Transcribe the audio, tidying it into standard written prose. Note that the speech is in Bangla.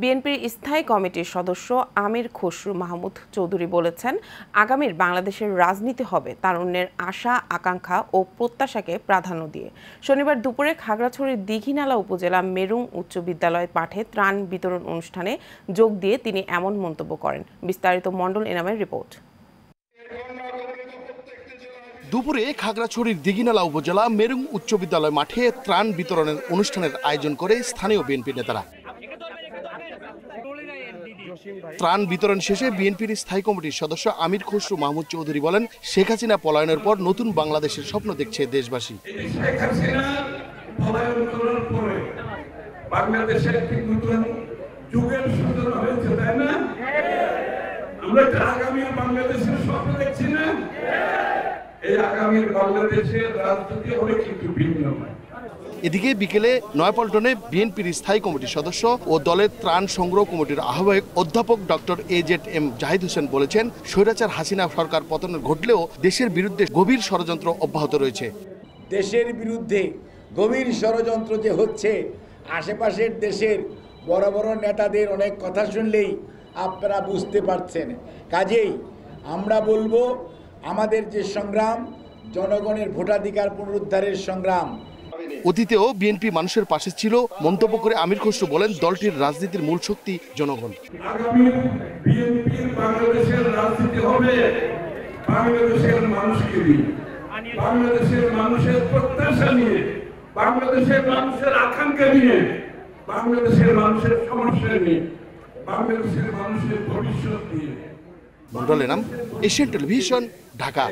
বিএনপির স্থায়ী কমিটির সদস্য আমির খসরু মাহমুদ চৌধুরী বলেছেন, আগামীর বাংলাদেশের রাজনীতি হবে তারুণ্যের আশা আকাঙ্ক্ষা ও প্রত্যাশাকে প্রাধান্য দিয়ে। শনিবার দুপুরে খাগড়াছড়ির দীঘিনালা উপজেলা মেরুং উচ্চ বিদ্যালয় মাঠে ত্রাণ বিতরণ অনুষ্ঠানে যোগ দিয়ে তিনি এমন মন্তব্য করেন। বিস্তারিত মণ্ডল এনামের রিপোর্ট। দুপুরে খাগড়াছড়ির দীঘিনালা উপজেলা মেরুং উচ্চ বিদ্যালয় মাঠে ত্রাণ বিতরণের অনুষ্ঠানের আয়োজন করে স্থানীয় বিএনপি নেতারা। ত্রাণ বিতরণ শেষে বিএনপির স্থায়ী কমিটির সদস্য আমির খসরু মাহমুদ চৌধুরী বলেন, শেখ হাসিনা পলায়নের পর নতুন বাংলাদেশের স্বপ্ন দেখছে দেশবাসী। বাংলাদেশের একটি নতুন যুগের সূচনা হয়েছে, তাই না? আমরা আগামী বাংলাদেশের স্বপ্ন দেখছি না? এই আগামী বাংলাদেশের রাজনীতি হবে কিন্তু ভিন্ন। এদিকে বিকেলে নয়াপল্টনে বিএনপির স্থায়ী কমিটির সদস্য ও দলের ত্রাণ সংগ্রহ কমিটির আহ্বায়ক অধ্যাপক ডক্টর AZM জাহিদ হোসেন বলেছেন, স্বৈরাচার হাসিনা সরকার পতনের ঘটলেও দেশের বিরুদ্ধে গভীর ষড়যন্ত্র অব্যাহত রয়েছে। দেশের বিরুদ্ধে গভীর ষড়যন্ত্র যে হচ্ছে, আশেপাশের দেশের বড় বড় নেতাদের অনেক কথা শুনলেই আপনারা বুঝতে পারছেন। কাজেই আমরা বলবো, আমাদের যে সংগ্রাম, জনগণের ভোটাধিকার পুনরুদ্ধারের সংগ্রাম। অতীতেও বিএনপি মানুষের পাশে ছিল মন্তব্য করে আমির খসরু বলেন, দলটির রাজনীতির মূল শক্তি জনগণ। আগামী বিএনপির বাংলাদেশের রাজনীতি হবে বাংলাদেশের মানুষকে নিয়ে, বাংলাদেশের মানুষের প্রত্যাশা নিয়ে, বাংলাদেশের মানুষের আকাঙ্ক্ষা নিয়ে, বাংলাদেশের মানুষের সমস্যা নিয়ে, বাংলাদেশের মানুষের ভবিষ্যৎ নিয়ে। মণ্ডল এনাম, এশিয়ান টেলিভিশন, ঢাকা।